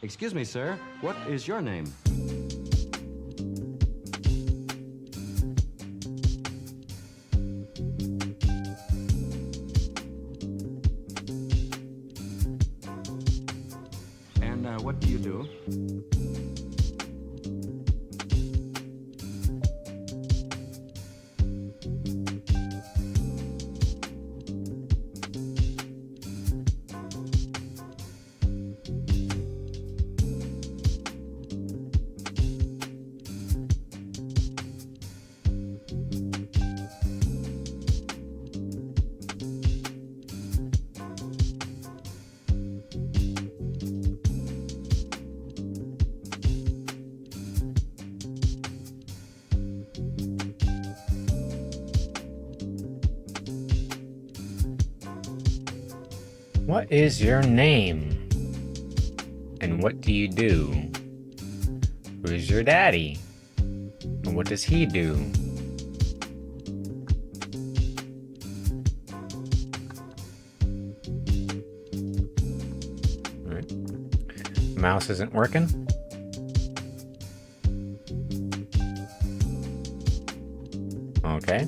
Excuse me, sir. What is your name? And what do you do? What is your name? And what do you do? Who's your daddy? And what does he do? All right. Mouse isn't working. Okay.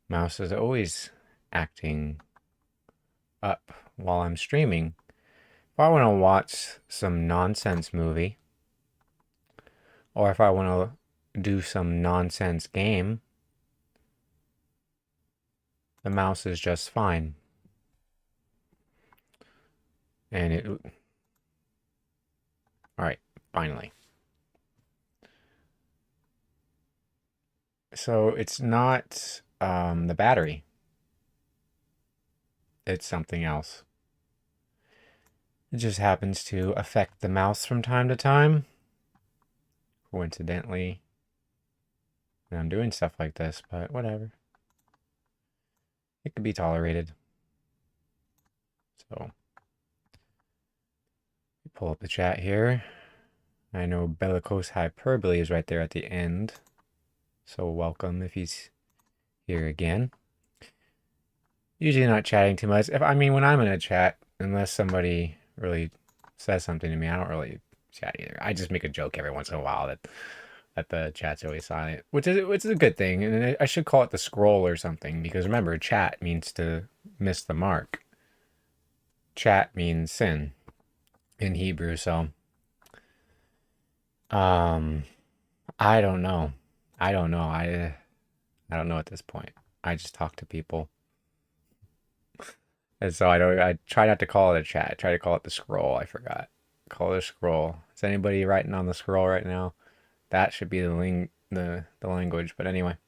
Mouse is always acting up while I'm streaming. If I want to watch some nonsense movie, or if I want to do some nonsense game, the mouse is just fine. And it... Alright, finally. So it's not the battery. It's something else. It just happens to affect the mouse from time to time. Coincidentally, when I'm doing stuff like this, but whatever. It could be tolerated. So, pull up the chat here. I know Bellicose Hyperbole is right there at the end. So welcome if he's here again. Usually not chatting too much. When I'm in a chat, unless somebody really says something to me, I don't really chat either. I just make a joke every once in a while that the chat's always silent, which is a good thing. And I should call it the scroll or something, because remember, chat means to miss the mark. Chat means sin in Hebrew, so I don't know. I don't know at this point. I just talk to people. And so I try not to call it a chat. I try to call it the scroll. I forgot. Call it a scroll. Is anybody writing on the scroll right now? That should be the language. But anyway.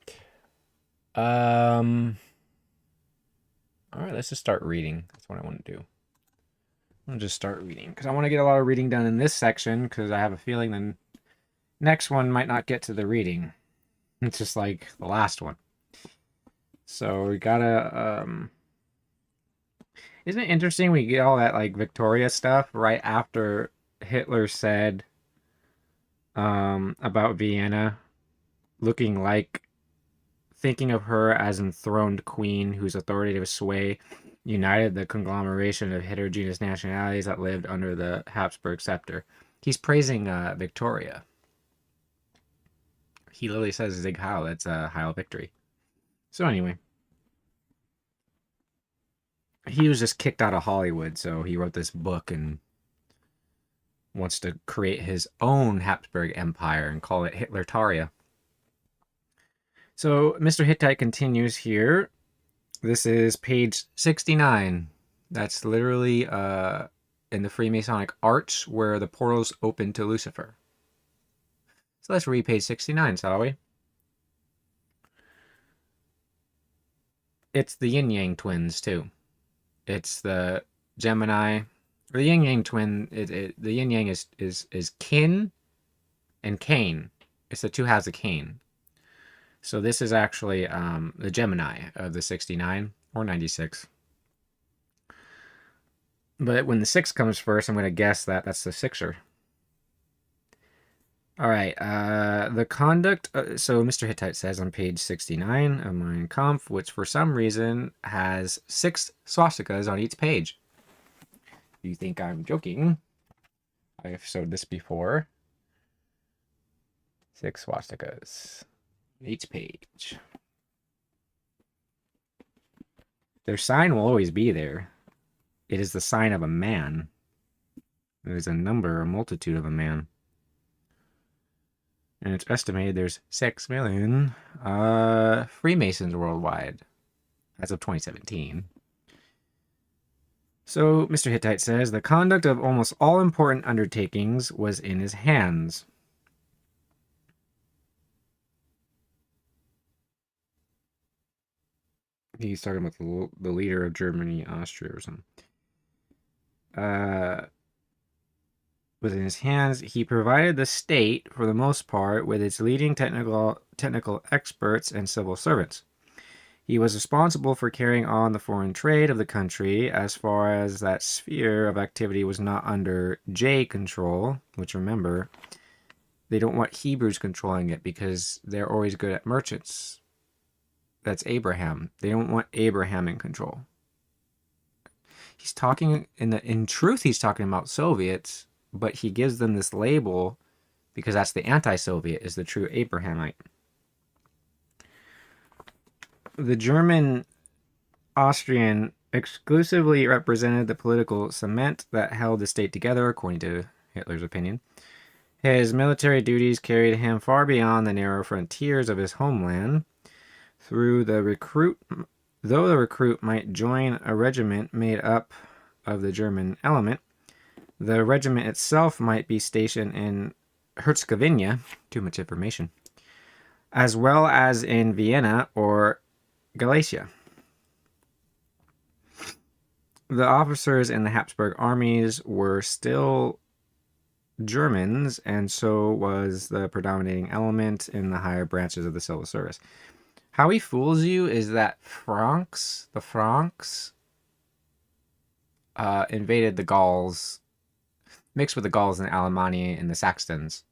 All right, let's just start reading. That's what I want to do. I'll just start reading because I want to get a lot of reading done in this section, because I have a feeling the next one might not get to the reading. It's just like the last one. So we gotta isn't it interesting we get all that like Victoria stuff right after Hitler said about Vienna looking like, thinking of her as enthroned queen whose authoritative sway united the conglomeration of heterogeneous nationalities that lived under the Habsburg scepter. He's praising Victoria. He literally says Zig Heil. That's a Heil victory. So anyway, he was just kicked out of Hollywood, so he wrote this book and wants to create his own Habsburg Empire and call it Hitlertaria. So Mr. Hittite continues here. This is page 69. That's literally in the Freemasonic arch where the portals open to Lucifer. So let's read page 69, shall we? It's the yin-yang twins, too. It's the Gemini. Or the yin-yang twin, the yin-yang is kin and Cain. It's the two halves of Cain. So this is actually the Gemini of the 69 or 96. But when the 6 comes first, I'm going to guess that that's the Sixer. All right, the conduct, so Mr. Hittite says on page 69 of my Kampf, which for some reason has 6 swastikas on each page. You think I'm joking? I've showed this before. 6 swastikas. Each page. Their sign will always be there. It is the sign of a man. It is a multitude of a man. And it's estimated there's 6 million Freemasons worldwide as of 2017. So, Mr. Hittite says, the conduct of almost all important undertakings was in his hands. He's talking about the leader of Germany, Austria, or something. Was in his hands. He provided the state, for the most part, with its leading technical experts and civil servants. He was responsible for carrying on the foreign trade of the country as far as that sphere of activity was not under J control, which, remember, they don't want Hebrews controlling it because they're always good at merchants. That's Abraham. They don't want Abraham in control. He's talking, in truth, he's talking about Soviets, but he gives them this label because that's the anti-Soviet, is the true Abrahamite. The German-Austrian exclusively represented the political cement that held the state together, according to Hitler's opinion. His military duties carried him far beyond the narrow frontiers of his homeland. Though the recruit might join a regiment made up of the German element, the regiment itself might be stationed in Herzegovina, too much information, as well as in Vienna or Galicia. The officers in the Habsburg armies were still Germans, and so was the predominating element in the higher branches of the civil service. How he fools you is that the Franks, invaded the Gauls, mixed with the Gauls and the Alemanni and the Saxons.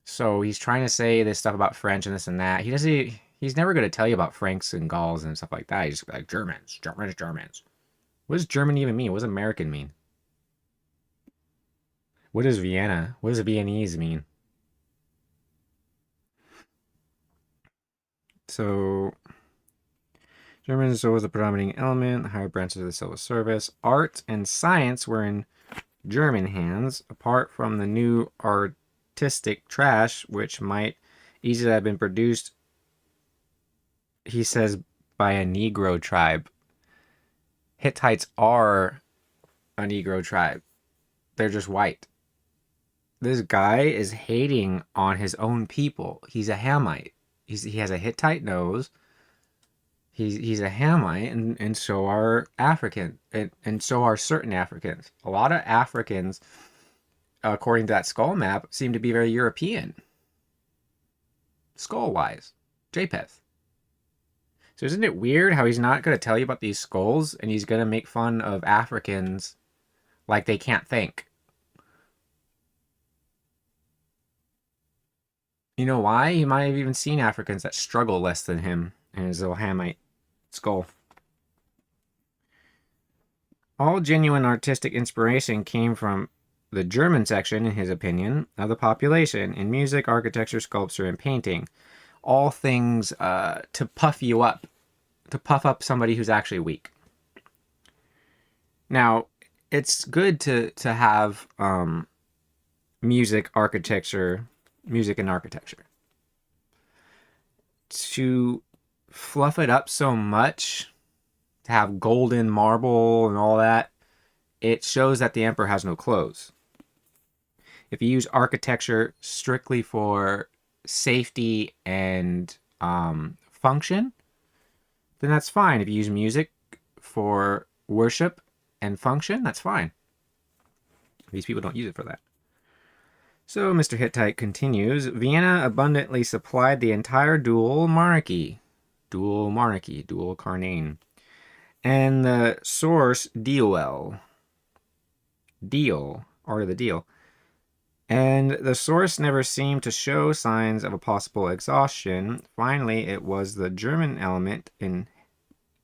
So he's trying to say this stuff about French and this and that. He's never going to tell you about Franks and Gauls and stuff like that. He's just like, Germans. What does German even mean? What does American mean? What is Vienna? What does Viennese mean? So, Germans was the predominating element, the higher branches of the civil service. Art and science were in German hands, apart from the new artistic trash, which might easily have been produced, he says, by a Negro tribe. Hittites are a Negro tribe. They're just white. This guy is hating on his own people. He's a Hamite. He has a Hittite nose. He's a Hamite, and so are African, and so are certain Africans. A lot of Africans, according to that skull map, seem to be very European. Skull-wise. Japheth. So isn't it weird how he's not going to tell you about these skulls, and he's going to make fun of Africans like they can't think? You know why? He might have even seen Africans that struggle less than him and his little Hamite skull. All genuine artistic inspiration came from the German section, in his opinion, of the population, in music, architecture, sculpture, and painting. All things to puff you up, to puff up somebody who's actually weak. Now, it's good to have music and architecture. To fluff it up so much, to have golden marble and all that, it shows that the emperor has no clothes. If you use architecture strictly for safety and function, then that's fine. If you use music for worship and function, that's fine. These people don't use it for that. So Mr. Hittite continues, Vienna abundantly supplied the entire dual monarchy, dual carnane, and the source deal, art of the deal. And the source never seemed to show signs of a possible exhaustion. Finally, it was the German element, in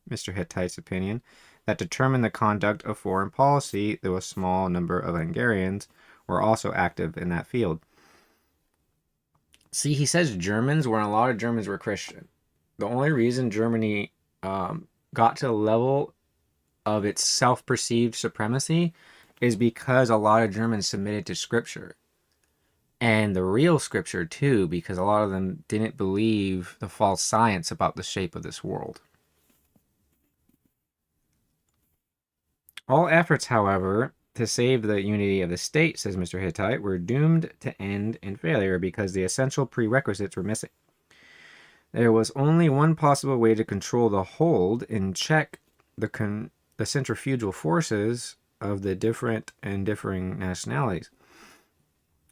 Mr. Hittite's opinion, that determined the conduct of foreign policy, though a small number of Hungarians were also active in that field. See, he says Germans, when a lot of Germans were Christian. The only reason Germany got to the level of its self-perceived supremacy is because a lot of Germans submitted to scripture. And the real scripture too, because a lot of them didn't believe the false science about the shape of this world. All efforts, however, to save the unity of the state, says Mr. Hittite, were doomed to end in failure because the essential prerequisites were missing. There was only one possible way to control the hold and check the centrifugal forces of the different and differing nationalities.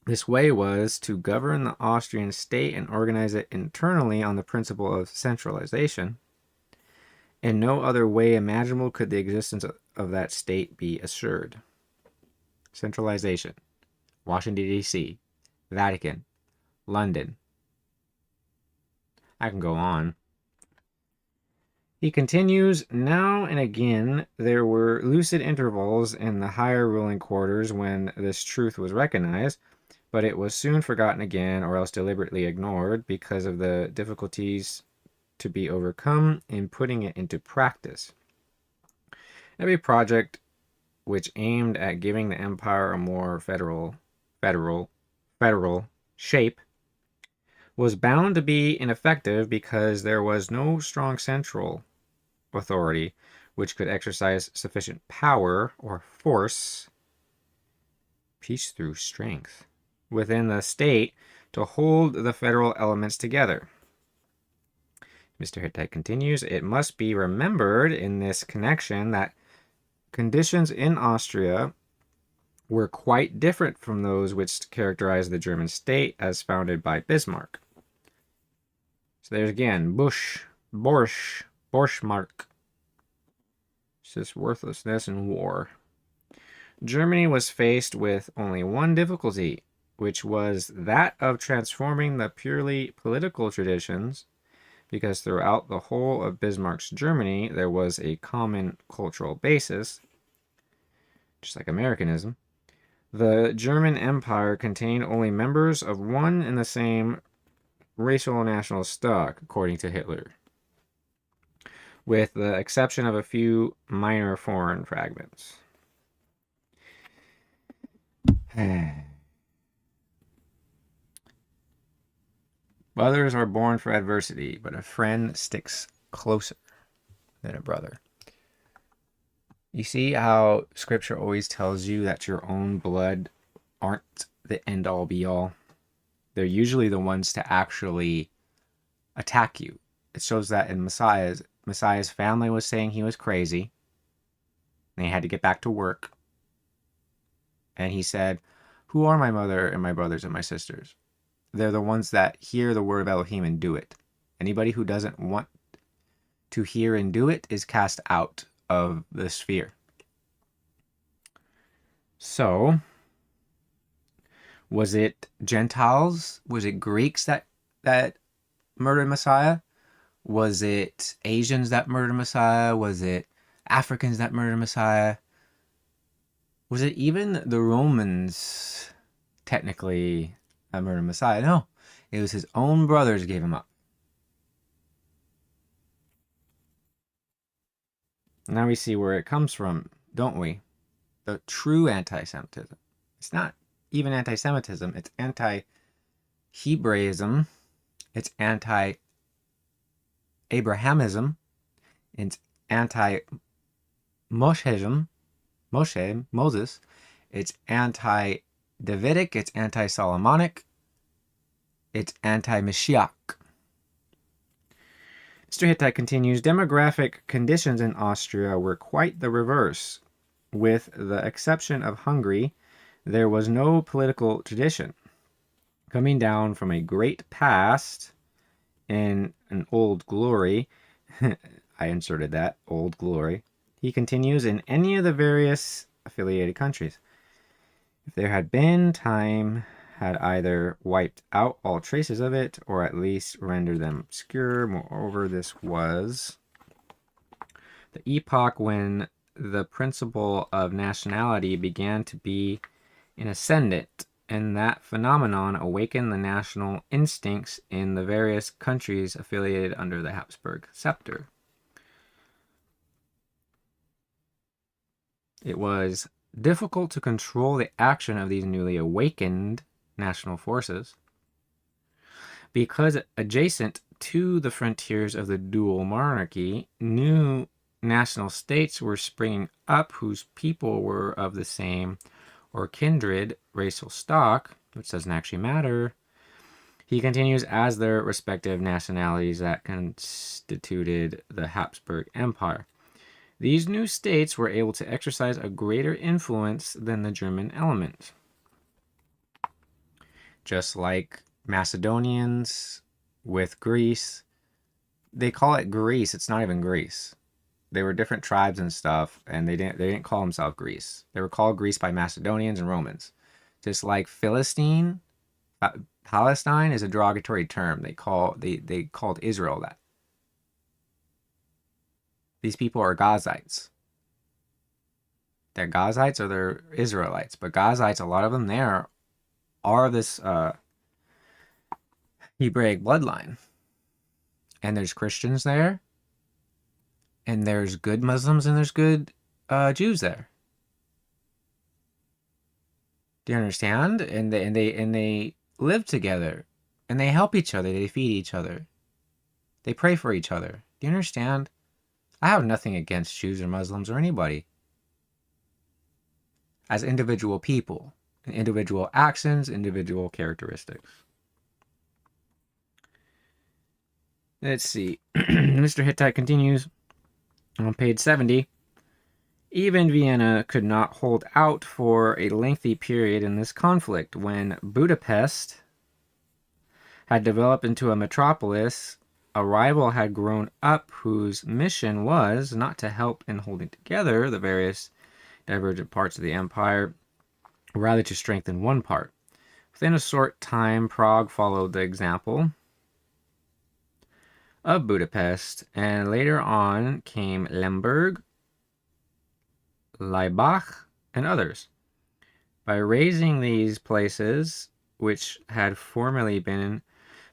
This way was to govern the Austrian state and organize it internally on the principle of centralization. In no other way imaginable could the existence of that state be assured. Centralization. Washington, D.C., Vatican, London. I can go on. He continues, now and again there were lucid intervals in the higher ruling quarters when this truth was recognized, but it was soon forgotten again or else deliberately ignored because of the difficulties to be overcome in putting it into practice. Every project which aimed at giving the empire a more federal shape was bound to be ineffective because there was no strong central authority which could exercise sufficient power or force, peace through strength, within the state to hold the federal elements together. Mr. Hittite continues, it must be remembered in this connection that conditions in Austria were quite different from those which characterized the German state as founded by Bismarck. So there's again, Borschmark. It's just worthlessness and war. Germany was faced with only one difficulty, which was that of transforming the purely political traditions, because throughout the whole of Bismarck's Germany, there was a common cultural basis, just like Americanism. The German Empire contained only members of one and the same racial national stock, according to Hitler, with the exception of a few minor foreign fragments. Brothers are born for adversity, but a friend sticks closer than a brother. You see how scripture always tells you that your own blood aren't the end-all be-all? They're usually the ones to actually attack you. It shows that in Messiah's family was saying he was crazy, and he had to get back to work. And he said, who are my mother and my brothers and my sisters? They're the ones that hear the word of Elohim and do it. Anybody who doesn't want to hear and do it is cast out of the sphere. So, was it Gentiles? Was it Greeks that murdered Messiah? Was it Asians that murdered Messiah? Was it Africans that murdered Messiah? Was it even the Romans technically that murdered Messiah? No, it was his own brothers gave him up. Now we see where it comes from, don't we? The true anti-Semitism. It's not even anti-Semitism, it's anti-Hebraism, it's anti-Abrahamism, it's anti-Mosheism, Moses, it's anti-Davidic, it's anti-Solomonic, it's anti-Mashiach. Mr. Hittite continues, demographic conditions in Austria were quite the reverse. With the exception of Hungary, there was no political tradition. Coming down from a great past in an old glory, I inserted that, old glory, he continues, in any of the various affiliated countries. If there had been, time had either wiped out all traces of it, or at least rendered them obscure. Moreover, this was the epoch when the principle of nationality began to be in ascendant, and that phenomenon awakened the national instincts in the various countries affiliated under the Habsburg scepter. It was difficult to control the action of these newly awakened national forces because adjacent to the frontiers of the dual monarchy, new national states were springing up whose people were of the same or kindred racial stock, which doesn't actually matter. He continues, as their respective nationalities that constituted the Habsburg Empire. These new states were able to exercise a greater influence than the German element. Just like Macedonians with Greece, they call it Greece. It's not even Greece. They were different tribes and stuff, and they didn't call themselves Greece. They were called Greece by Macedonians and Romans. Just like Palestine is a derogatory term. They called Israel that. These people are Gazites. They're Gazites or they're Israelites. But Gazites, a lot of them there are this Hebraic bloodline. And there's Christians there. And there's good Muslims and there's good Jews there. Do you understand? And they live together. And they help each other. They feed each other. They pray for each other. Do you understand? I have nothing against Jews or Muslims or anybody. As individual people, individual actions, individual characteristics. Let's see. Mr. Hittite continues on page 70. Even Vienna could not hold out for a lengthy period in this conflict. When Budapest had developed into a metropolis, a rival had grown up whose mission was not to help in holding together the various divergent parts of the empire, rather to strengthen one part. Within a short time, Prague followed the example of Budapest, and later on came Lemberg, Laibach, and others. By raising these places, which had formerly been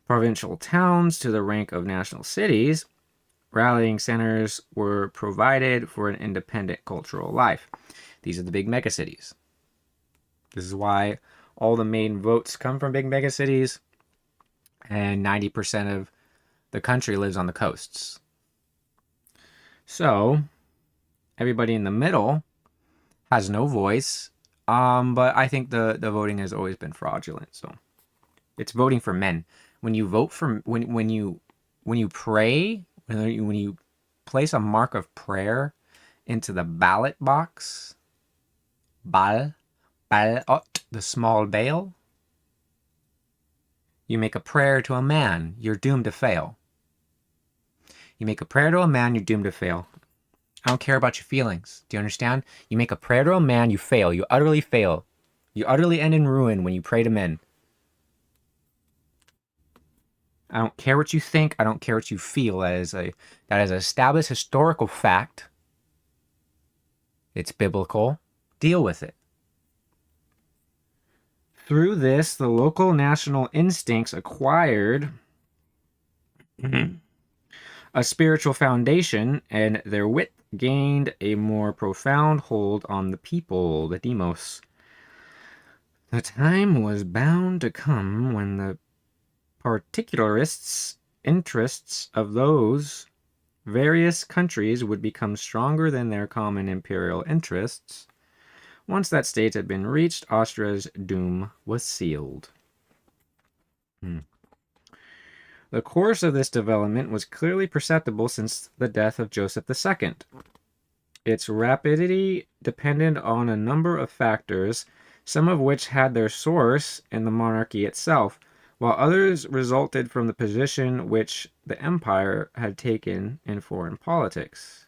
provincial towns, to the rank of national cities, rallying centers were provided for an independent cultural life. These are the big megacities. This is why all the main votes come from big megacities, and 90% of the country lives on the coasts. So, everybody in the middle has no voice, but I think the voting has always been fraudulent. So, it's voting for men. When you vote for when you pray, when you place a mark of prayer into the ballot box, ballot, the small bale, you make a prayer to a man, you're doomed to fail. You make a prayer to a man, you're doomed to fail. I don't care about your feelings. Do you understand? You make a prayer to a man, you fail. You utterly fail. You utterly end in ruin when you pray to men. I don't care what you think. I don't care what you feel. That is an established historical fact. It's biblical. Deal with it. Through this, the local national instincts acquired a spiritual foundation, and their wit gained a more profound hold on the people, the demos. The time was bound to come when the particularists' interests of those various countries would become stronger than their common imperial interests. Once that state had been reached, Austria's doom was sealed. The course of this development was clearly perceptible since the death of Joseph II. Its rapidity depended on a number of factors, some of which had their source in the monarchy itself, while others resulted from the position which the empire had taken in foreign politics.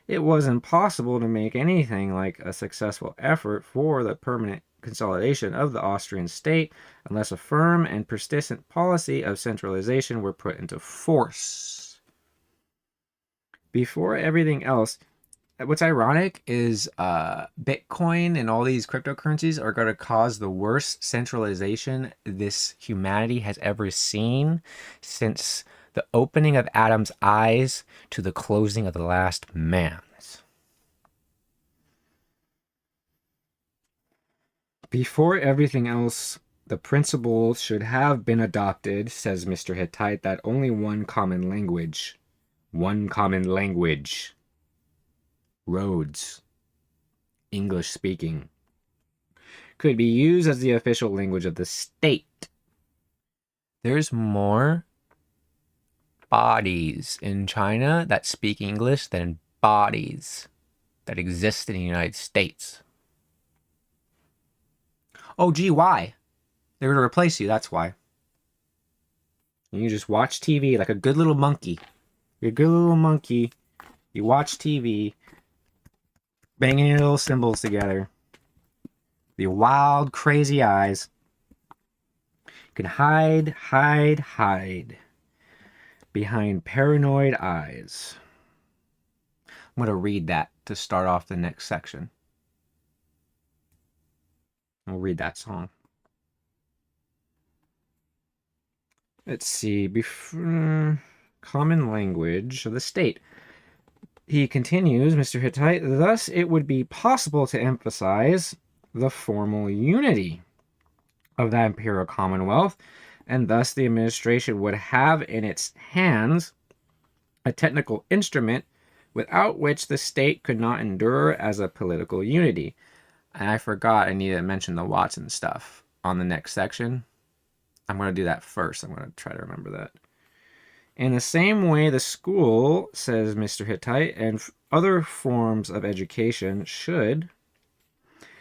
It was impossible to make anything like a successful effort for the permanent consolidation of the Austrian state unless a firm and persistent policy of centralization were put into force. Before everything else, what's ironic is Bitcoin and all these cryptocurrencies are going to cause the worst centralization this humanity has ever seen since the opening of Adam's eyes to the closing of the last man's. Before everything else, the principle should have been adopted, says Mr. Hittite, that only one common language, Rhodes, English speaking, could be used as the official language of the state. There's more bodies in China that speak English than bodies that exist in the United States. Oh, gee, why? They're going to replace you, that's why. And you just watch TV like a good little monkey. You're a good little monkey. You watch TV, banging your little symbols together. The wild, crazy eyes. You can hide behind paranoid eyes. I'm going to read that to start off the next section. We'll read that song. Let's see. Common language of the state. He continues, Mr. Hittite, thus it would be possible to emphasize the formal unity of that imperial commonwealth, and thus the administration would have in its hands a technical instrument without which the state could not endure as a political unity. And I forgot I need to mention the Watson stuff on the next section. I'm going to do that first. I'm going to try to remember that. In the same way, the school, says Mr. Hittite, and other forms of education should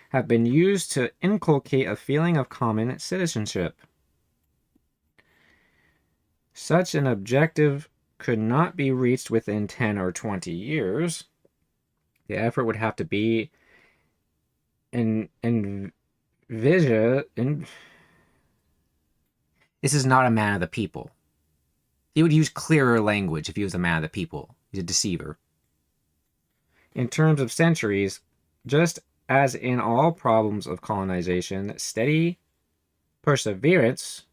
have been used to inculcate a feeling of common citizenship. Such an objective could not be reached within 10 or 20 years. The effort would have to be this is not a man of the people. He would use clearer language if he was a man of the people. He's a deceiver. In terms of centuries, just as in all problems of colonization, steady perseverance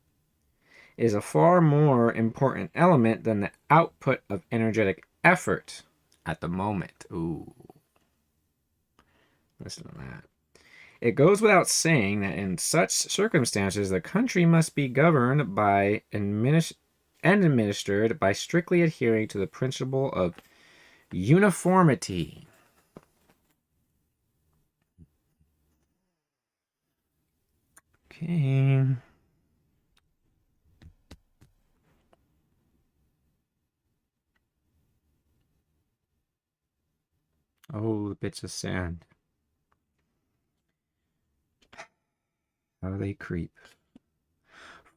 is a far more important element than the output of energetic effort at the moment. Ooh. Listen to that. It goes without saying that in such circumstances, the country must be governed by and administered by strictly adhering to the principle of uniformity. Okay. Oh, the bits of sand. How they creep.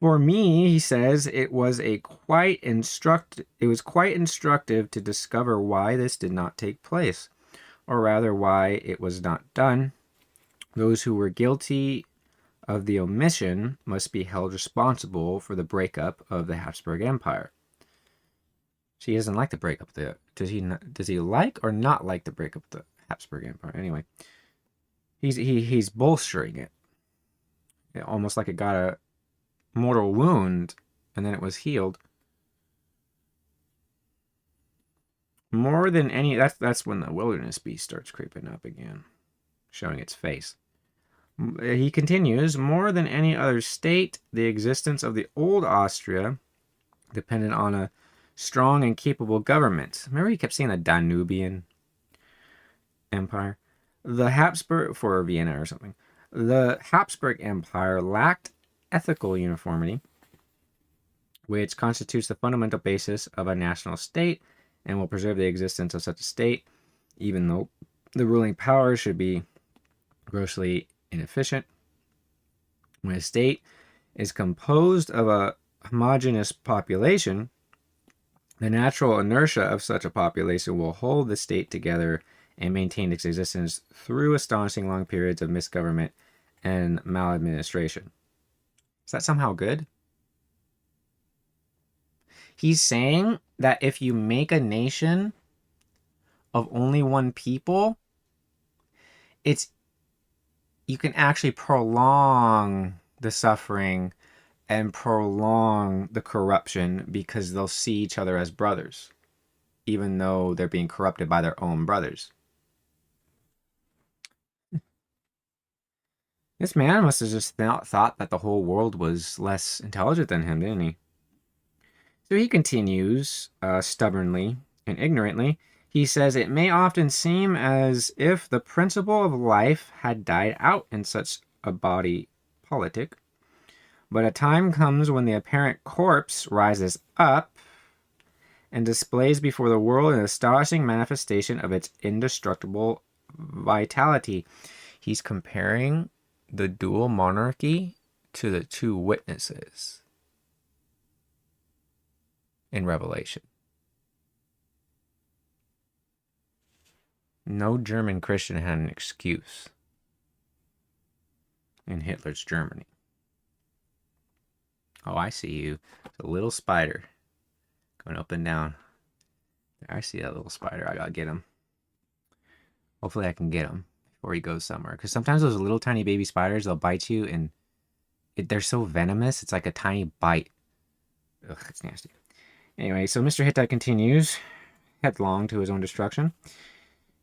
For me, he says, it was quite instructive to discover why this did not take place, or rather why it was not done. Those who were guilty of the omission must be held responsible for the breakup of the Habsburg Empire. She doesn't like the breakup. Does he like or not like the breakup of the Habsburg Empire? Anyway, he's bolstering it. Almost like it got a mortal wound and then it was healed. More than any, that's when the wilderness beast starts creeping up again, showing its face. He continues, more than any other state, the existence of the old Austria depended on a strong and capable government. Remember he kept saying the Danubian Empire? The Habsburg, for Vienna or something. The Habsburg Empire lacked ethical uniformity, which constitutes the fundamental basis of a national state and will preserve the existence of such a state, even though the ruling power should be grossly inefficient. When a state is composed of a homogeneous population, the natural inertia of such a population will hold the state together and maintain its existence through astonishing long periods of misgovernment and maladministration. Is that somehow good? He's saying that if you make a nation of only one people, you can actually prolong the suffering and prolong the corruption because they'll see each other as brothers, even though they're being corrupted by their own brothers. This man must have just thought that the whole world was less intelligent than him, didn't he? So he continues, stubbornly and ignorantly. He says, it may often seem as if the principle of life had died out in such a body politic. But a time comes when the apparent corpse rises up and displays before the world an astonishing manifestation of its indestructible vitality. He's comparing the dual monarchy to the two witnesses in Revelation. No German Christian had an excuse in Hitler's Germany. Oh, I see you. It's a little spider going up and down. I see that little spider. I gotta get him. Hopefully I can get him before he goes somewhere. Because sometimes those little tiny baby spiders, they'll bite you and they're so venomous. It's like a tiny bite. Ugh, it's nasty. Anyway, so Mr. Hittite continues, headlong to his own destruction.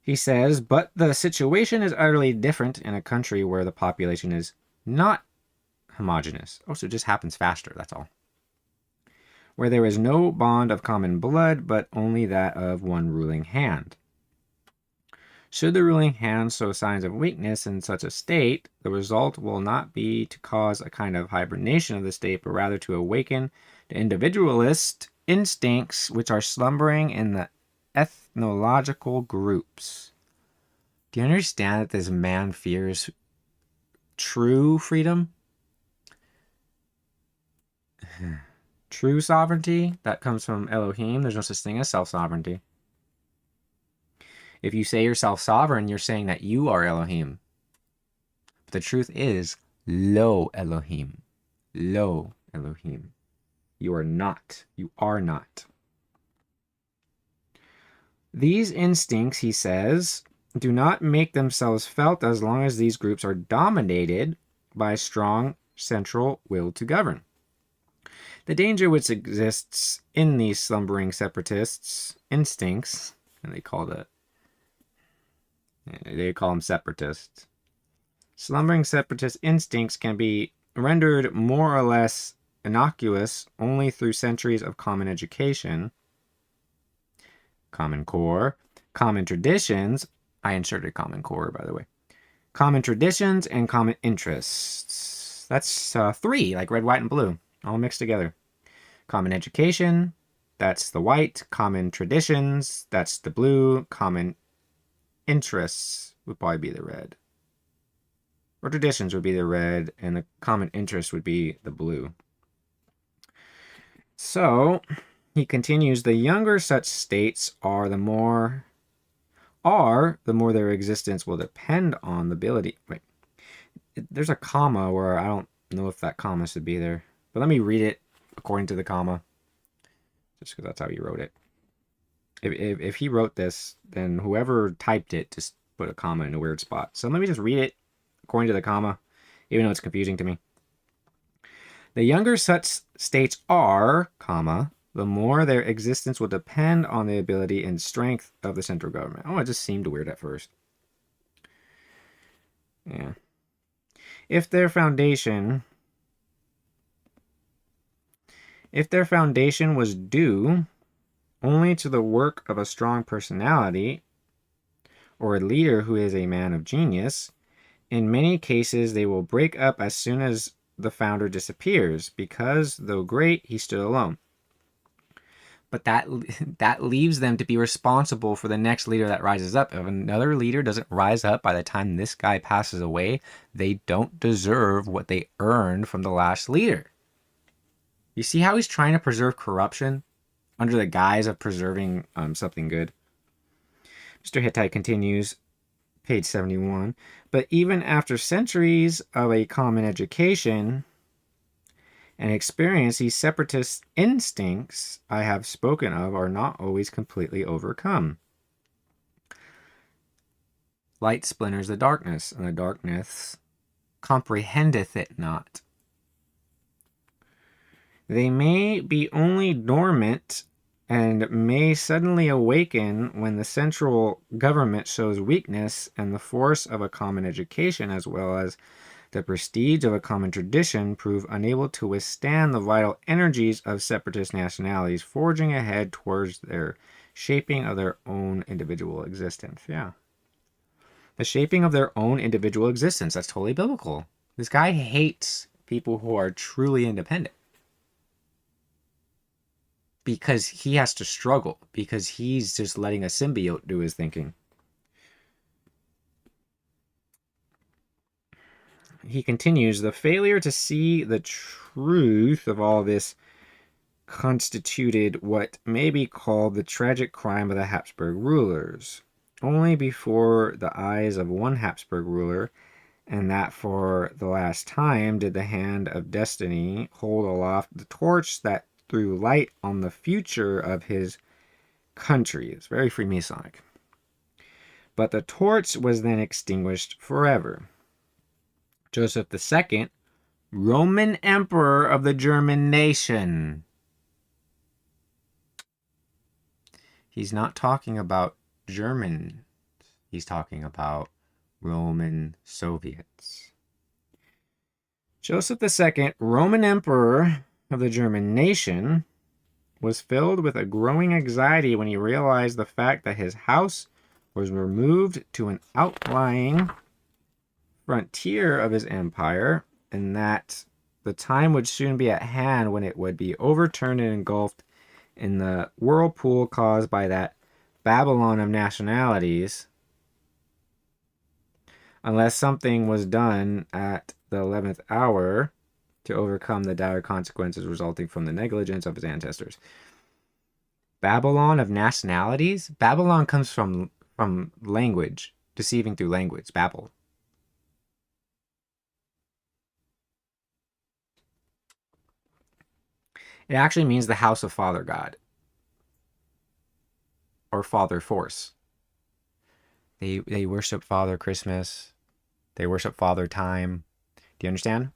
He says, but the situation is utterly different in a country where the population is not homogeneous. Oh, so it just happens faster, that's all. Where there is no bond of common blood, but only that of one ruling hand. Should the ruling hand show signs of weakness in such a state, the result will not be to cause a kind of hibernation of the state, but rather to awaken the individualist instincts which are slumbering in the ethnological groups. Do you understand that this man fears true freedom? True sovereignty, that comes from Elohim. There's no such thing as self-sovereignty. If you say you're self-sovereign, you're saying that you are Elohim. But the truth is, lo Elohim. Lo Elohim. You are not. You are not. These instincts, he says, do not make themselves felt as long as these groups are dominated by a strong central will to govern. The danger which exists in these slumbering separatists' instincts, and they call them separatists. Slumbering separatist instincts can be rendered more or less innocuous only through centuries of common education, common core, common traditions. I inserted common core, by the way. Common traditions and common interests. That's three, like red, white, and blue, all mixed together. Common education, that's the white. Common traditions, that's the blue. Common interests would probably be the red. Or traditions would be the red, and the common interest would be the blue. So, he continues, the younger such states are the more their existence will depend on the ability. Wait, there's a comma where I don't know if that comma should be there. But let me read it according to the comma. Just because that's how he wrote it. If he wrote this, then whoever typed it just put a comma in a weird spot. So let me just read it according to the comma, even though it's confusing to me. The younger such states are, comma, the more their existence will depend on the ability and strength of the central government. Oh, it just seemed weird at first. Yeah. If their foundation was due only to the work of a strong personality or a leader who is a man of genius, in many cases they will break up as soon as the founder disappears, because, though great, he stood alone. But that leaves them to be responsible for the next leader that rises up. If another leader doesn't rise up by the time this guy passes away, they don't deserve what they earned from the last leader. You see how he's trying to preserve corruption under the guise of preserving something good? Mr. Hittite continues, page 71, but even after centuries of a common education and experience, these separatist instincts I have spoken of are not always completely overcome. Light splinters the darkness, and the darkness comprehendeth it not. They may be only dormant and may suddenly awaken when the central government shows weakness, and the force of a common education as well as the prestige of a common tradition prove unable to withstand the vital energies of separatist nationalities forging ahead towards their shaping of their own individual existence. Yeah. The shaping of their own individual existence. That's totally biblical. This guy hates people who are truly independent. Because he has to struggle. Because he's just letting a symbiote do his thinking. He continues, the failure to see the truth of all this constituted what may be called the tragic crime of the Habsburg rulers. Only before the eyes of one Habsburg ruler, and that for the last time, did the hand of destiny hold aloft the torch that threw light on the future of his country. It's very Freemasonic. But the torch was then extinguished forever. Joseph II, Roman Emperor of the German nation. He's not talking about Germans. He's talking about Roman Soviets. Joseph II, Roman Emperor of the German nation, was filled with a growing anxiety when he realized the fact that his house was removed to an outlying frontier of his empire, and that the time would soon be at hand when it would be overturned and engulfed in the whirlpool caused by that Babylon of nationalities, unless something was done at the 11th hour to overcome the dire consequences resulting from the negligence of his ancestors. Babylon of nationalities? Babylon comes from language, deceiving through language, Babel. It actually means the house of Father God. Or Father Force. They worship Father Christmas. They worship Father Time. Do you understand?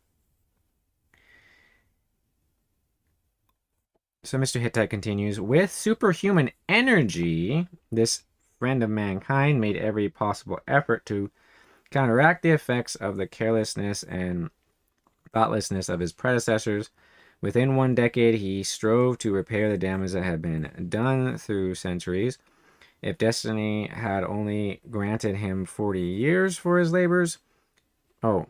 So Mr. Hittite continues, with superhuman energy, this friend of mankind made every possible effort to counteract the effects of the carelessness and thoughtlessness of his predecessors. Within 1 decade, he strove to repair the damage that had been done through centuries. If destiny had only granted him 40 years for his labors, and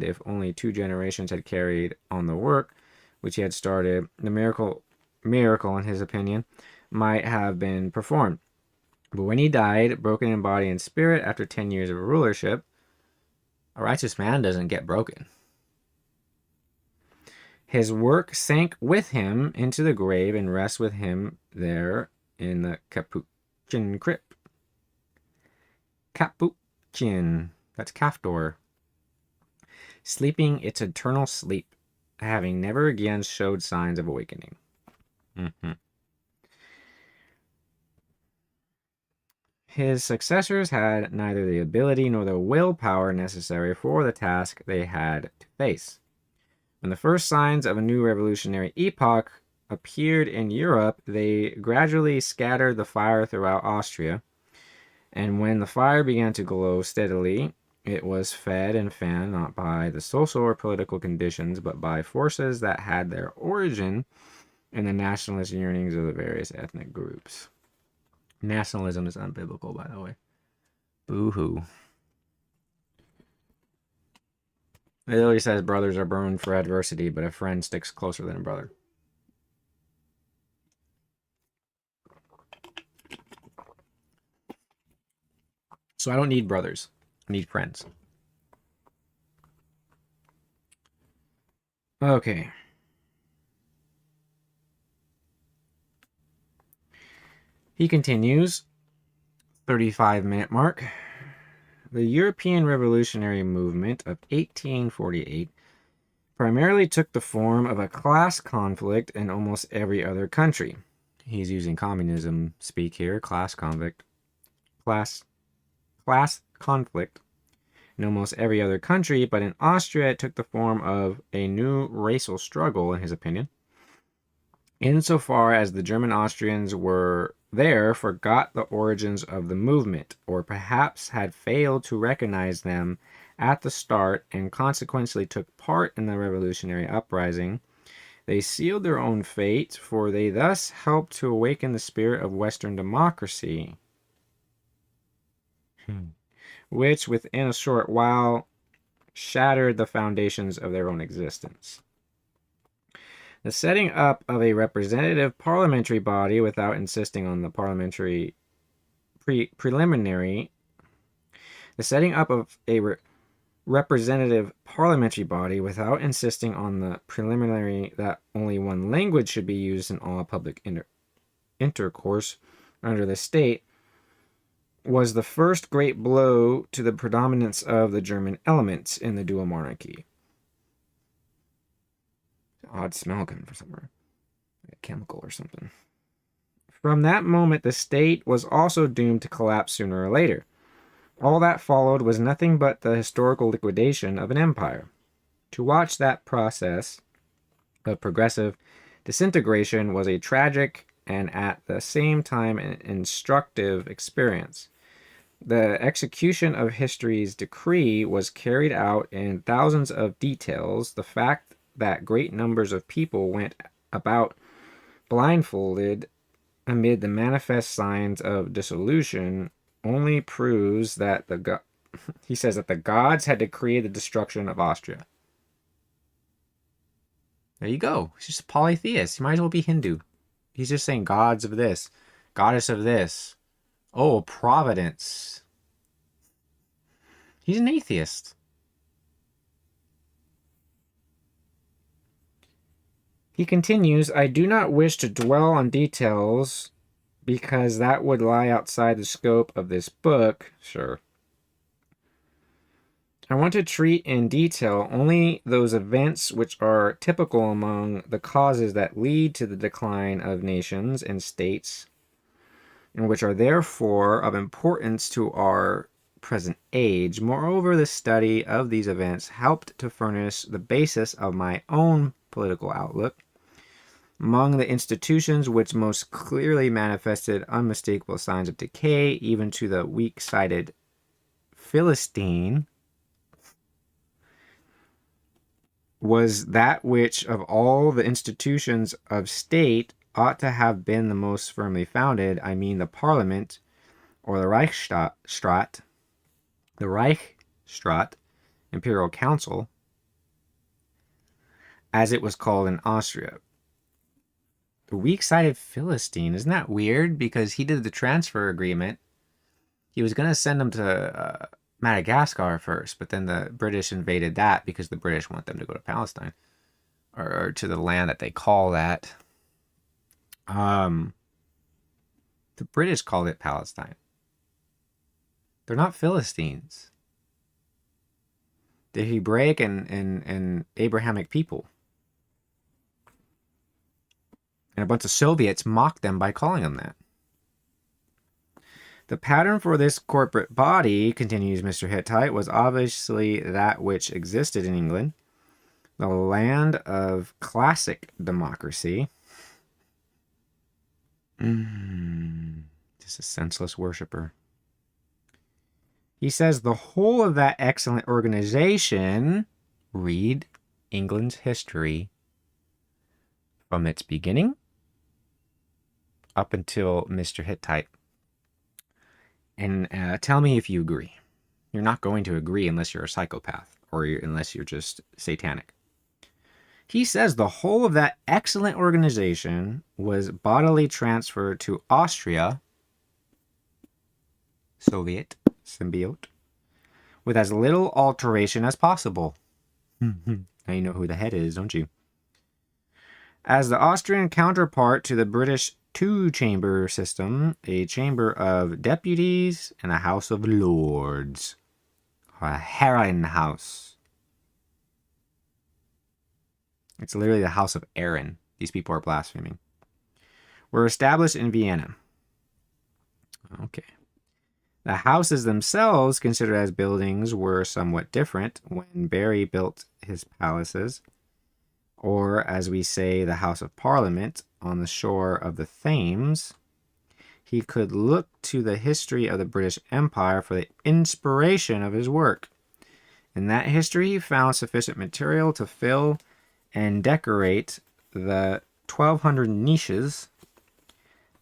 if only 2 generations had carried on the work which he had started, the miracle, in his opinion, might have been performed. But when he died, broken in body and spirit, after 10 years of rulership, a righteous man doesn't get broken. His work sank with him into the grave and rests with him there in the Capuchin crypt. Capuchin, that's Kaftor, sleeping its eternal sleep, having never again showed signs of awakening. His successors had neither the ability nor the willpower necessary for the task they had to face. When the first signs of a new revolutionary epoch appeared in Europe, they gradually scattered the fire throughout Austria, and when the fire began to glow steadily, it was fed and fanned not by the social or political conditions, but by forces that had their origin in the nationalist yearnings of the various ethnic groups. Nationalism is unbiblical, by the way. Boo-hoo. It literally says brothers are burned for adversity, but a friend sticks closer than a brother. So I don't need brothers. I need friends. Okay. He continues, 35-minute mark. The European Revolutionary Movement of 1848 primarily took the form of a class conflict in almost every other country. He's using communism speak here, class conflict. class conflict in almost every other country, but in Austria it took the form of a new racial struggle, in his opinion. Insofar as the German Austrians were there forgot the origins of the movement, or perhaps had failed to recognize them at the start and consequently took part in the revolutionary uprising, they sealed their own fate, for they thus helped to awaken the spirit of Western democracy, which within a short while shattered the foundations of their own existence. The setting up of a representative parliamentary body without insisting on the parliamentary preliminary. The setting up of a representative parliamentary body without insisting on the preliminary that only one language should be used in all public intercourse under the state was the first great blow to the predominance of the German elements in the dual monarchy. Odd smell coming from somewhere, like a chemical or something. From that moment, the state was also doomed to collapse sooner or later. All that followed was nothing but the historical liquidation of an empire. To watch that process of progressive disintegration was a tragic and at the same time an instructive experience. The execution of history's decree was carried out in thousands of details. The fact that great numbers of people went about blindfolded amid the manifest signs of dissolution only proves that he says that the gods had decreed the destruction of Austria. There you go. He's just a polytheist. He might as well be Hindu. He's just saying gods of this, goddess of this. Oh, providence. He's an atheist. He continues, I do not wish to dwell on details because that would lie outside the scope of this book. Sure. I want to treat in detail only those events which are typical among the causes that lead to the decline of nations and states, and which are therefore of importance to our present age. Moreover, the study of these events helped to furnish the basis of my own political outlook. Among the institutions which most clearly manifested unmistakable signs of decay, even to the weak-sided Philistine, was that which of all the institutions of state ought to have been the most firmly founded, I mean the Parliament, or the Reichsstaat, Imperial Council, as it was called in Austria. The weak-sided Philistine, isn't that weird? Because he did the transfer agreement. He was going to send them to Madagascar first, but then the British invaded that because the British want them to go to Palestine, or to the land that they call that. The British called it Palestine. They're not Philistines. They're Hebraic and Abrahamic people. And a bunch of Soviets mocked them by calling them that. The pattern for this corporate body, continues Mr. Hittite, was obviously that which existed in England, the land of classic democracy. Just a senseless worshiper. He says the whole of that excellent organization, read England's history from its beginning up until Mr. Hittite. And tell me if you agree. You're not going to agree unless you're a psychopath or unless you're just satanic. He says the whole of that excellent organization was bodily transferred to Austria, Soviet, symbiote, with as little alteration as possible. Now you know who the head is, don't you? As the Austrian counterpart to the British two-chamber system, a chamber of deputies and a House of Lords, or a Herrenhaus. It's literally the House of Aaron. These people are blaspheming. Were established in Vienna. Okay. The houses themselves, considered as buildings, were somewhat different when Barry built his palaces, or as we say, the House of Parliament on the shore of the Thames. He could look to the history of the British Empire for the inspiration of his work. In that history, he found sufficient material to fill and decorate the 1,200 niches,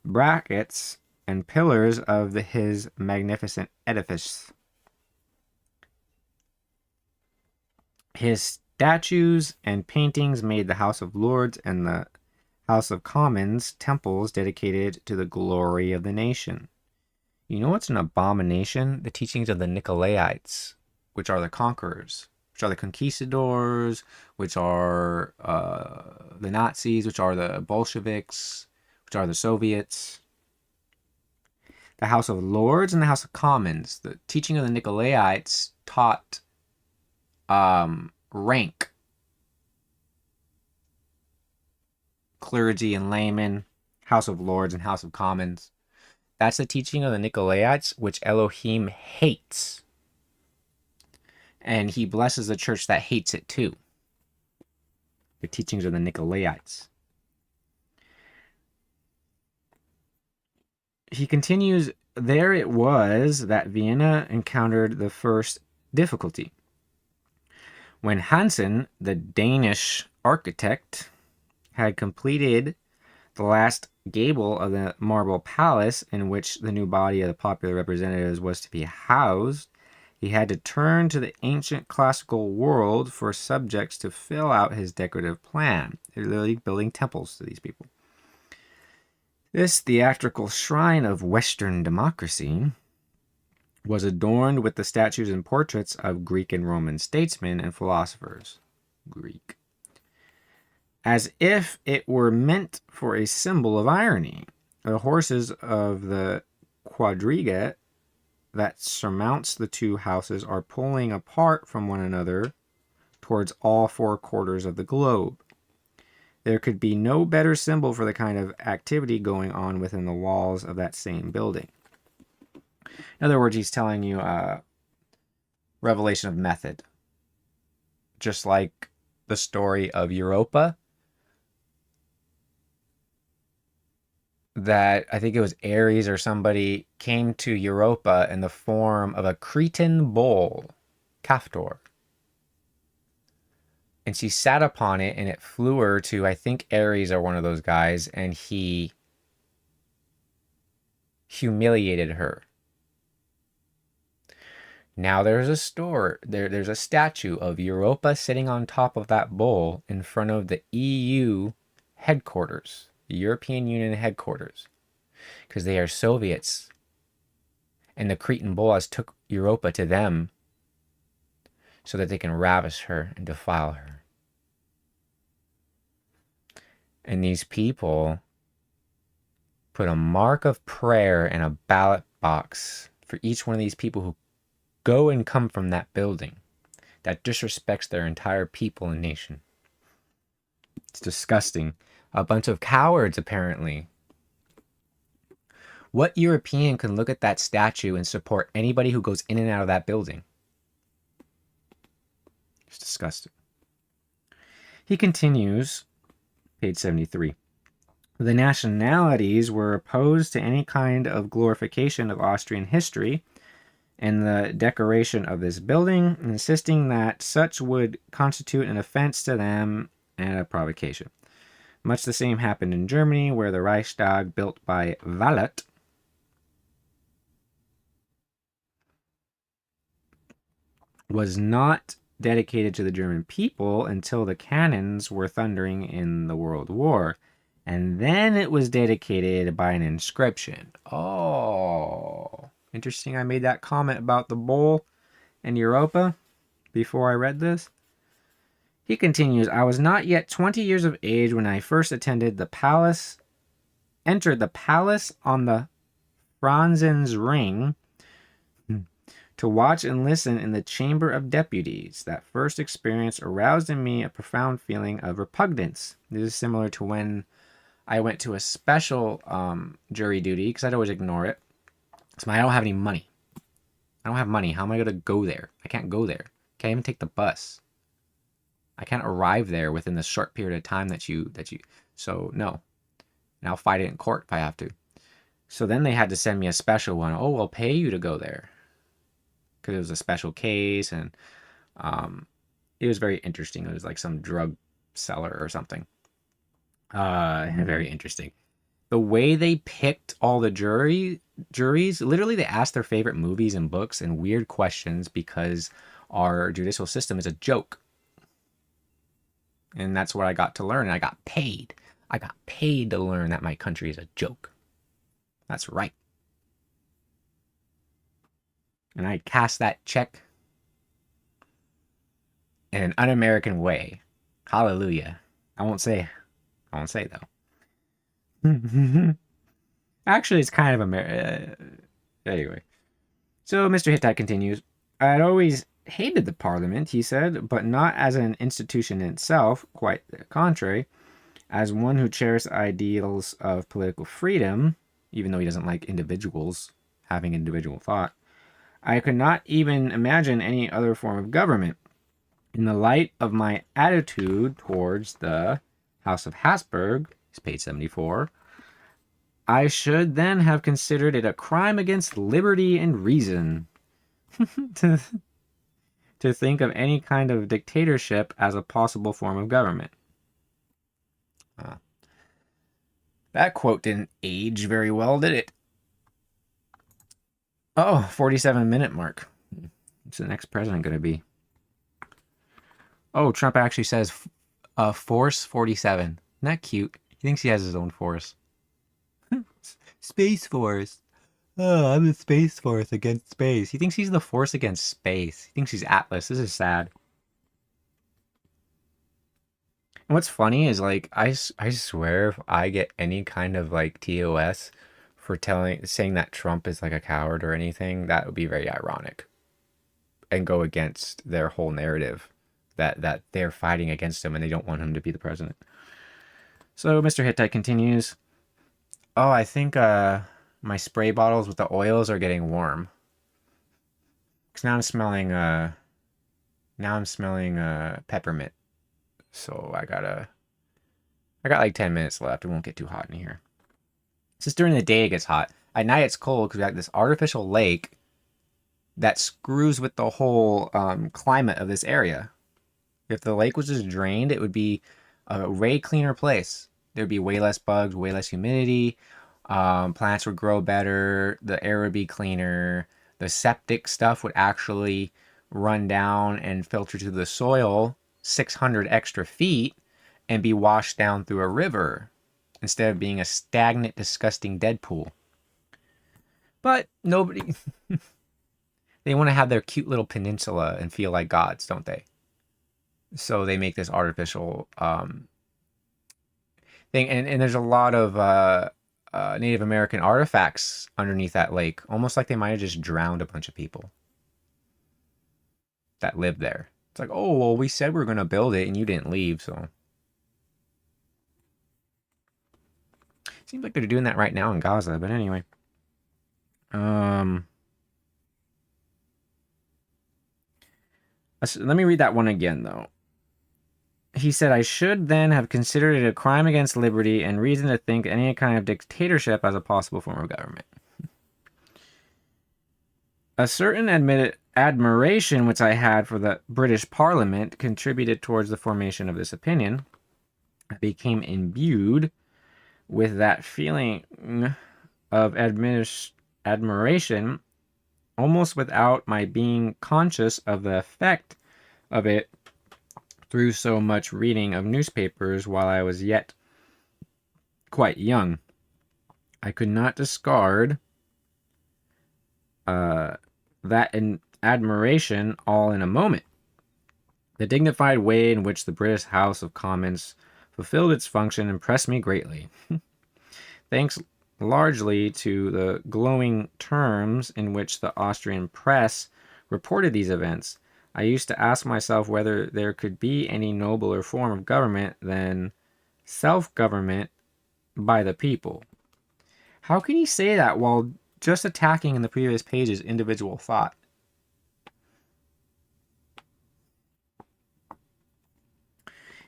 brackets, and pillars of his magnificent edifice. His statues and paintings made the House of Lords and the House of Commons temples dedicated to the glory of the nation. You know what's an abomination? The teachings of the Nicolaites, which are the conquerors, which are the conquistadors, which are the Nazis, which are the Bolsheviks, which are the Soviets. The House of Lords and the House of Commons. The teaching of the Nicolaites taught rank, clergy and laymen, House of Lords and House of Commons. That's the teaching of the Nicolaites, which Elohim hates. And he blesses the church that hates it too. The teachings of the Nicolaites. He continues, there it was that Vienna encountered the first difficulty. When Hansen, the Danish architect, had completed the last gable of the marble palace in which the new body of the popular representatives was to be housed, he had to turn to the ancient classical world for subjects to fill out his decorative plan. They're literally building temples to these people. This theatrical shrine of Western democracy was adorned with the statues and portraits of Greek and Roman statesmen and philosophers. Greek. As if it were meant for a symbol of irony. The horses of the quadriga that surmounts the two houses are pulling apart from one another towards all four quarters of the globe. There could be no better symbol for the kind of activity going on within the walls of that same building. In other words, he's telling you a revelation of method. Just like the story of Europa, that I think it was Ares or somebody came to Europa in the form of a Cretan bull, Kaftor. And she sat upon it and it flew her to, I think, Ares or one of those guys, and he humiliated her. Now there's a statue of Europa sitting on top of that bull in front of the EU headquarters, the European Union headquarters, because they are Soviets. And the Cretan bull has took Europa to them so that they can ravish her and defile her. And these people put a mark of prayer in a ballot box for each one of these people who go and come from that building that disrespects their entire people and nation. It's disgusting. A bunch of cowards, apparently. What European can look at that statue and support anybody who goes in and out of that building? It's disgusting. He continues, page 73. The nationalities were opposed to any kind of glorification of Austrian history and the decoration of this building, insisting that such would constitute an offense to them and a provocation. Much the same happened in Germany, where the Reichstag, built by Wallet, was not dedicated to the German people until the cannons were thundering in the World War. And then it was dedicated by an inscription. Oh, interesting. I made that comment about the bull in Europa before I read this. He continues, I was not yet 20 years of age when I first entered the palace on the Franzens Ring to watch and listen in the Chamber of Deputies. That first experience aroused in me a profound feeling of repugnance. This is similar to when I went to a special jury duty, because I'd always ignore it. So I don't have any money. I don't have money. How am I going to go there? I can't go there. Can't even take the bus. I can't arrive there within the short period of time that you. So no. And I'll fight it in court if I have to. So then they had to send me a special one. Oh, I'll pay you to go there. Because it was a special case, and it was very interesting. It was like some drug seller or something. Very interesting. The way they picked all the juries, literally they asked their favorite movies and books and weird questions because our judicial system is a joke. And that's what I got to learn, and I got paid. I got paid to learn that my country is a joke. That's right. And I cast that check in an un-American way. Hallelujah. I won't say though. Actually, it's kind of anyway. So Mr. Hittite continues. I'd always hated the parliament, he said, but not as an institution in itself, quite the contrary. As one who cherished ideals of political freedom, even though he doesn't like individuals having individual thought, I could not even imagine any other form of government. In the light of my attitude towards the House of Habsburg, it's page 74, I should then have considered it a crime against liberty and reason to think of any kind of dictatorship as a possible form of government. That quote didn't age very well, did it? Oh, 47-minute mark. What's the next president going to be? Oh, Trump actually says Force 47. Isn't that cute? He thinks he has his own force. Space Force. Oh, I'm the Space Force against space. He thinks he's the Force against space. He thinks he's Atlas. This is sad. And what's funny is, like, I swear if I get any kind of, like, TOS for saying that Trump is, like, a coward or anything, that would be very ironic. And go against their whole narrative that they're fighting against him and they don't want him to be the president. So Mr. Hittite continues. Oh, I think my spray bottles with the oils are getting warm. Cause now I'm smelling peppermint. So I got like 10 minutes left. It won't get too hot in here. It's just during the day it gets hot. At night it's cold because we got this artificial lake that screws with the whole climate of this area. If the lake was just drained, it would be a way cleaner place. There'd be way less bugs, way less humidity. Plants would grow better. The air would be cleaner. The septic stuff would actually run down and filter to the soil 600 extra feet and be washed down through a river instead of being a stagnant, disgusting dead pool. But nobody... They want to have their cute little peninsula and feel like gods, don't they? So they make this artificial thing. And there's a lot of Native American artifacts underneath that lake. Almost like they might have just drowned a bunch of people that lived there. It's like, oh, well, we said we were going to build it and you didn't leave, so. Seems like they're doing that right now in Gaza, but anyway. Let me read that one again, though. He said, I should then have considered it a crime against liberty and reason to think any kind of dictatorship as a possible form of government. A certain admitted admiration which I had for the British Parliament contributed towards the formation of this opinion. I became imbued with that feeling of admiration almost without my being conscious of the effect of it through so much reading of newspapers while I was yet quite young. I could not discard that admiration all in a moment. The dignified way in which the British House of Commons fulfilled its function impressed me greatly. Thanks largely to the glowing terms in which the Austrian press reported these events, I used to ask myself whether there could be any nobler form of government than self-government by the people. How can he say that while just attacking in the previous pages individual thought?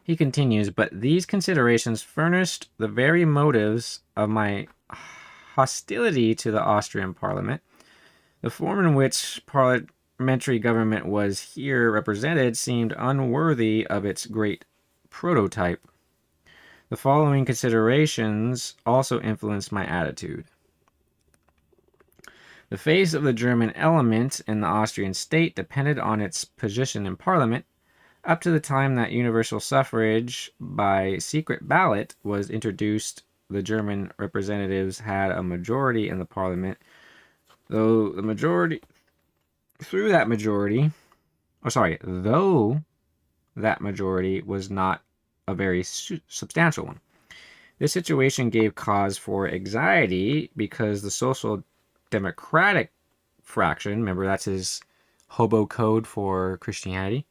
He continues, but these considerations furnished the very motives of my hostility to the Austrian Parliament. The form in which parliamentary government was here represented seemed unworthy of its great prototype. The following considerations also influenced my attitude. The face of the German element in the Austrian state depended on its position in Parliament. Up to the time that universal suffrage by secret ballot was introduced, the German representatives had a majority in the Parliament, though that majority was not a very substantial one. This situation gave cause for anxiety because the social democratic fraction, remember that's his hobo code for Christianity,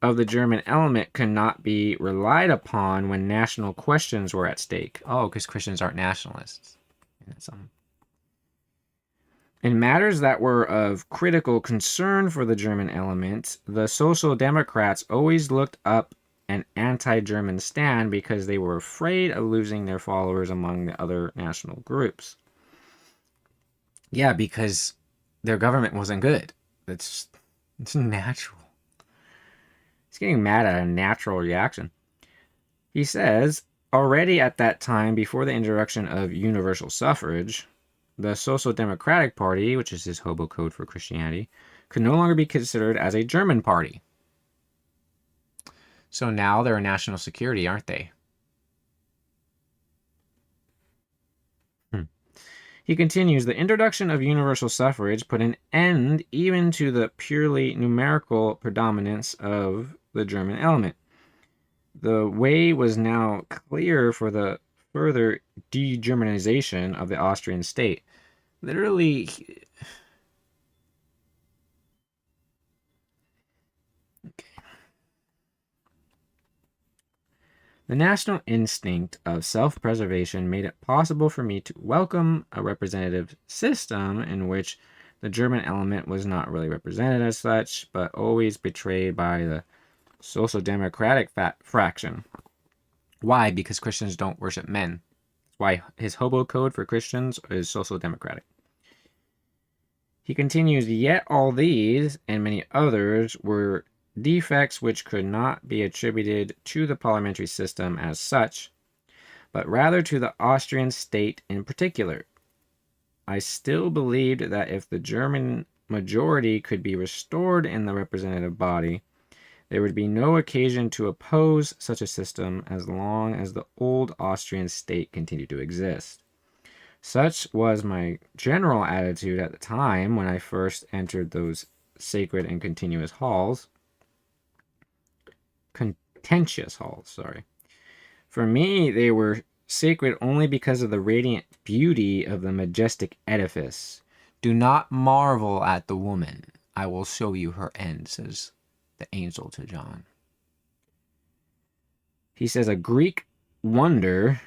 of the German element could not be relied upon when national questions were at stake. Oh, because Christians aren't nationalists. In matters that were of critical concern for the German element, the Social Democrats always looked up an anti-German stand because they were afraid of losing their followers among the other national groups. Yeah, because their government wasn't good. It's natural. He's getting mad at a natural reaction. He says, already at that time, before the introduction of universal suffrage, the Social Democratic Party, which is his hobo code for Christianity, could no longer be considered as a German party. So now they're a national security, aren't they? He continues, the introduction of universal suffrage put an end even to the purely numerical predominance of the German element. The way was now clear for the further de-Germanization of the Austrian state. Literally, the national instinct of self-preservation made it possible for me to welcome a representative system in which the German element was not really represented as such, but always betrayed by the social democratic fraction. Why? Because Christians don't worship men. That's why his hobo code for Christians is social democratic. He continues, yet all these and many others were defects which could not be attributed to the parliamentary system as such, but rather to the Austrian state in particular. I still believed that if the German majority could be restored in the representative body, there would be no occasion to oppose such a system as long as the old Austrian state continued to exist. Such was my general attitude at the time when I first entered those sacred and continuous halls. Contentious halls, sorry. For me, they were sacred only because of the radiant beauty of the majestic edifice. Do not marvel at the woman. I will show you her end, says the angel to John. He says, a Greek wonder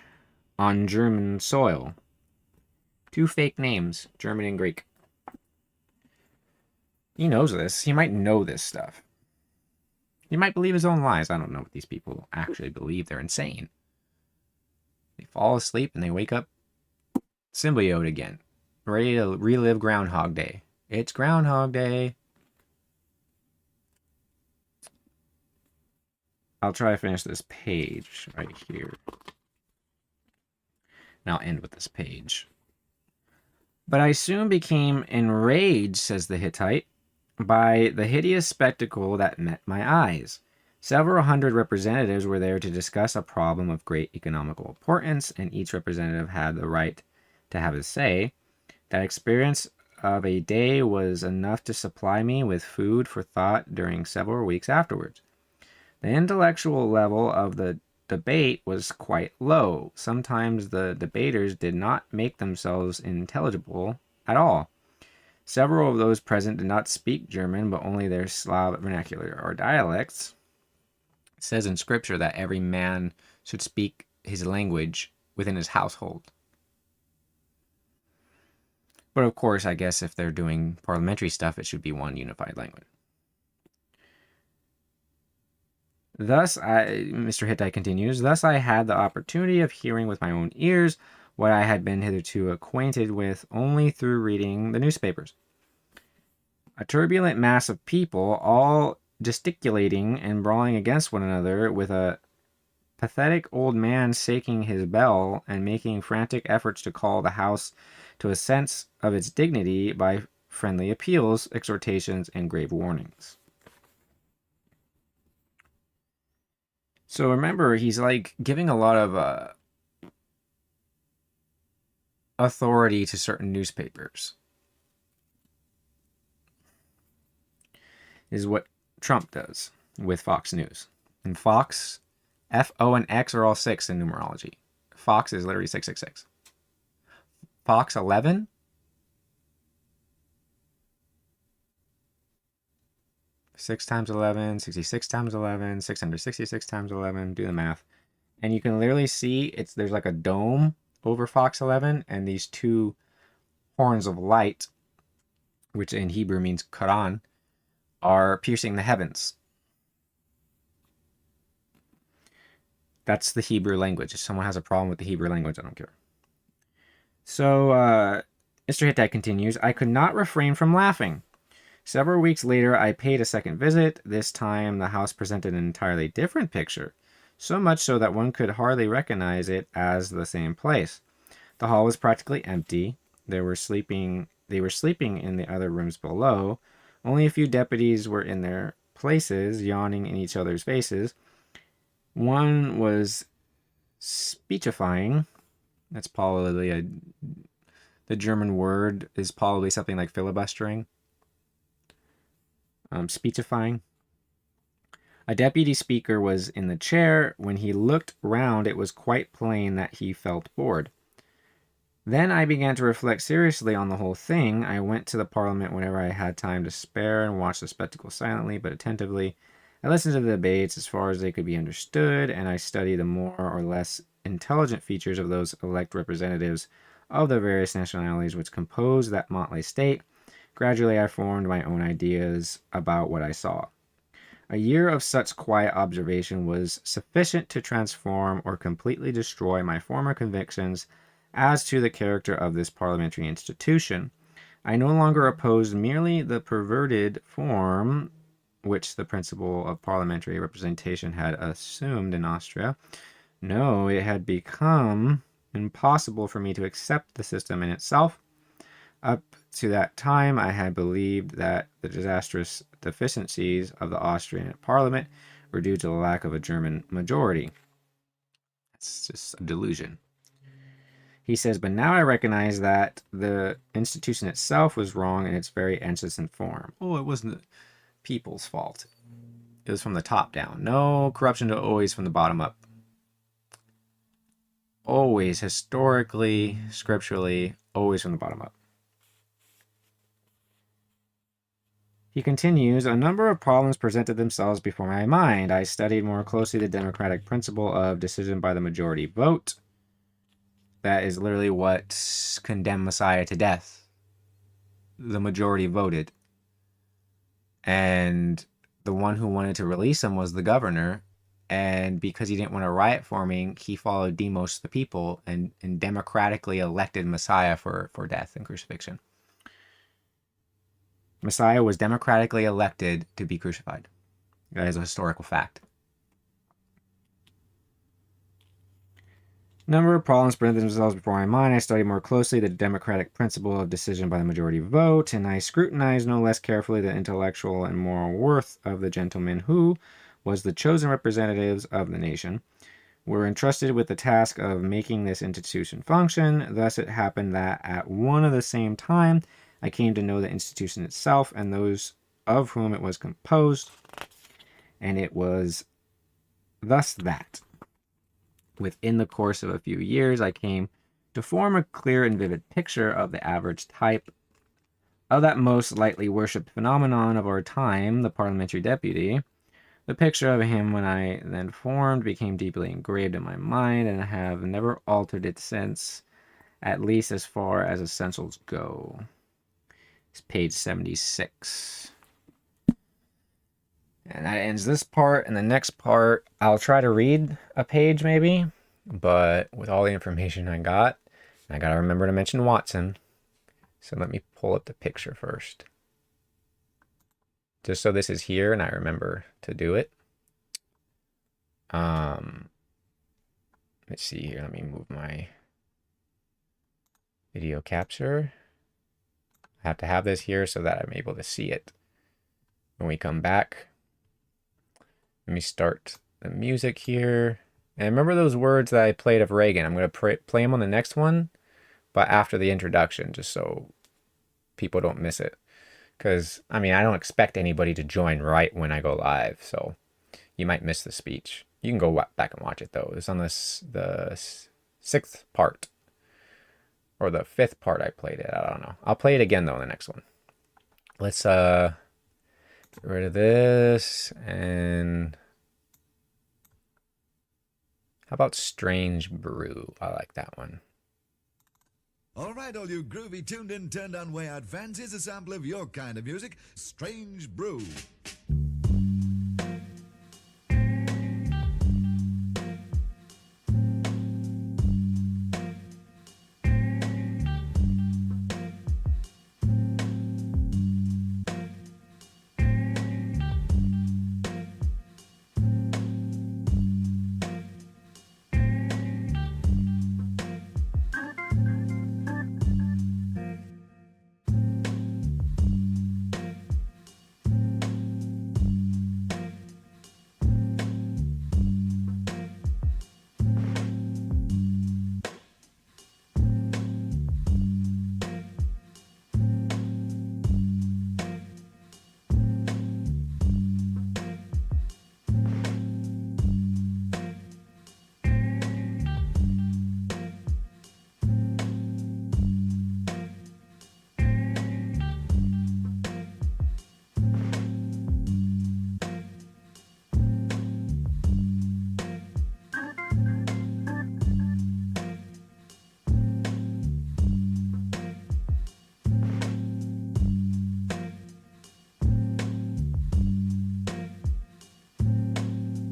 on German soil. Two fake names, German and Greek. He knows this. He might know this stuff. He might believe his own lies. I don't know what these people actually believe. They're insane. They fall asleep and they wake up symbiote again, ready to relive Groundhog Day. It's Groundhog Day. I'll try to finish this page right here. And I'll end with this page. But I soon became enraged, says the Hittite, by the hideous spectacle that met my eyes. Several hundred representatives were there to discuss a problem of great economical importance, and each representative had the right to have his say. That experience of a day was enough to supply me with food for thought during several weeks afterwards. The intellectual level of the debate was quite low. Sometimes the debaters did not make themselves intelligible at all. Several of those present did not speak German, but only their Slav vernacular or dialects. It says in Scripture that every man should speak his language within his household. But of course, I guess if they're doing parliamentary stuff, it should be one unified language. Mr. Hittite continues, thus I had the opportunity of hearing with my own ears what I had been hitherto acquainted with only through reading the newspapers. A turbulent mass of people, all gesticulating and brawling against one another, with a pathetic old man shaking his bell and making frantic efforts to call the house to a sense of its dignity by friendly appeals, exhortations, and grave warnings. So remember, he's like giving a lot of authority to certain newspapers. Is what Trump does with Fox News. And Fox, F, O, and X are all 6 in numerology. Fox is literally 666. Fox 11. Six times 11, 66 times 11, 666 times 11. Do the math. And you can literally see there's like a dome over Fox 11 and these 2 horns of light, which in Hebrew means Quran, are piercing the heavens. That's the Hebrew language. If someone has a problem with the Hebrew language, I don't care. So, Mr. Hittite continues, I could not refrain from laughing. Several weeks later, I paid a second visit. This time, the house presented an entirely different picture, so much so that one could hardly recognize it as the same place. The hall was practically empty. They were sleeping in the other rooms below. Only a few deputies were in their places, yawning in each other's faces. One was speechifying. That's probably the German word is probably something like filibustering. Speechifying. A deputy speaker was in the chair. When he looked round, it was quite plain that he felt bored. Then I began to reflect seriously on the whole thing. I went to the Parliament whenever I had time to spare and watched the spectacle silently but attentively. I listened to the debates as far as they could be understood, and I studied the more or less intelligent features of those elect representatives of the various nationalities which compose that motley state. Gradually I formed my own ideas about what I saw. A year of such quiet observation was sufficient to transform or completely destroy my former convictions as to the character of this parliamentary institution. I no longer opposed merely the perverted form which the principle of parliamentary representation had assumed in Austria. No, it had become impossible for me to accept the system in itself. Up to that time, I had believed that the disastrous deficiencies of the Austrian parliament were due to the lack of a German majority. That's just a delusion. He says, but now I recognize that the institution itself was wrong in its very essence and form. Oh, it wasn't the people's fault. It was from the top down. No corruption to always from the bottom up. Always, historically, scripturally, always from the bottom up. He continues, a number of problems presented themselves before my mind. I studied more closely the democratic principle of decision by the majority vote. That is literally what condemned Messiah to death. The majority voted. And the one who wanted to release him was the governor. And because he didn't want a riot forming, he followed Demos the people and democratically elected Messiah for death and crucifixion. Messiah was democratically elected to be crucified. That is a historical fact. Number of problems presented themselves before my mind. I studied more closely the democratic principle of decision by the majority vote, and I scrutinized no less carefully the intellectual and moral worth of the gentlemen who was the chosen representatives of the nation, were entrusted with the task of making this institution function. Thus it happened that at one and the same time, I came to know the institution itself and those of whom it was composed, and it was thus that, within the course of a few years, I came to form a clear and vivid picture of the average type of that most lightly worshipped phenomenon of our time, the parliamentary deputy. The picture of him when I then formed became deeply engraved in my mind, and I have never altered it since, at least as far as essentials go. It's page 76. And that ends this part. And the next part, I'll try to read a page maybe. But with all the information I got to remember to mention Watson. So let me pull up the picture first. Just so this is here and I remember to do it. Let's see here. Let me move my video capture. I have to have this here so that I'm able to see it when we come back. Let me start the music here. And remember those words that I played of Reagan. I'm going to play them on the next one, but after the introduction, just so people don't miss it. Because, I mean, I don't expect anybody to join right when I go live, so you might miss the speech. You can go back and watch it, though. It's on the 6th part. Or the 5th part I played it. I don't know. I'll play it again, though, in the next one. Let's get rid of this. And how about Strange Brew? I like that one. All right, all you groovy, tuned in, turned on way out fans, here's a sample of your kind of music, Strange Brew.